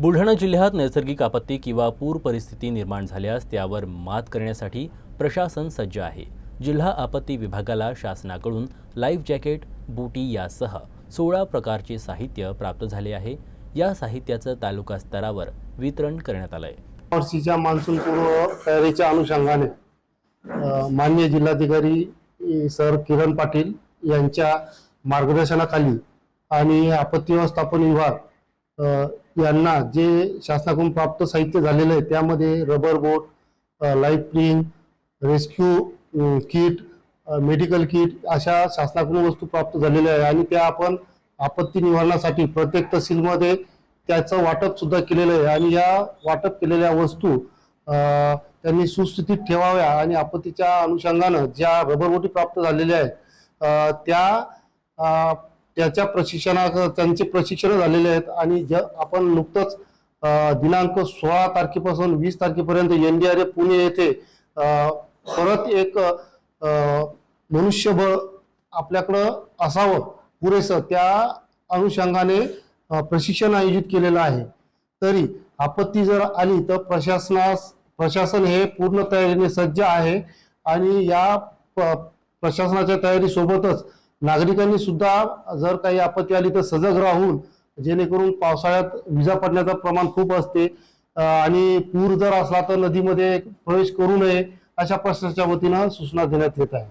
बुलढाणा जिल्ह्यात नैसर्गिक आपत्ती किंवा पूर परिस्थिती निर्माण झाल्यास त्यावर मात करण्यासाठी प्रशासन सज्ज आहे। जिल्हा आपत्ती विभागाला शासनाकडून लाईफ जॅकेट, बुटी यासह 16 प्रकारचे साहित्य प्राप्त झाले आहे। या साहित्याचं तालुका स्तरावर वितरण करण्यात आलंय। वर्षीच्या मान्सून पूर्व तयारीच्या अनुषंगाने माननीय जिल्हाधिकारी सर किरण पाटील यांच्या मार्गदर्शनाखाली आणि आपत्ती व्यवस्थापन विभाग यांना जे शासनाकडून प्राप्त साहित्य झालेले आहे त्यामध्ये रबर बोट, लाईफ प्रिंग, रेस्क्यू किट, मेडिकल किट अशा शासनाकडून वस्तू प्राप्त झालेल्या आहे आणि त्या आपण आपत्ती निवारणासाठी प्रत्येक तहसीलमध्ये त्याचं वाटप सुद्धा केलेलं आहे आणि या वाटप केलेल्या वस्तू त्यांनी सुस्थितीत ठेवाव्या आणि आपत्तीच्या अनुषंगानं ज्या रबर बोटी प्राप्त झालेल्या आहेत त्याच्या त्यांचे प्रशिक्षण झालेले आहेत आणि आपण नुकतंच दिनांक 16 तारखेपासून 20 तारखेपर्यंत NDRF पुणे येथे परत एक मनुष्यबळ आपल्याकडं असावं पुरेसं त्या अनुषंगाने प्रशिक्षण आयोजित केलेलं आहे। तरी आपत्ती जर आली तर प्रशासन हे पूर्ण तयारीने सज्ज आहे आणि या प्रशासनाच्या तयारी सोबतच नागरिकांनी सुद्धा जर काही आपत्ती आली तर सजग राहून, जेणेकरून पावसाळ्यात विजा पडण्याचं प्रमाण खूप असते आणि पूर जर असला तर नदीमध्ये प्रवेश करू नये अशा प्रशासनाच्या वतीनं सूचना देण्यात येत आहे।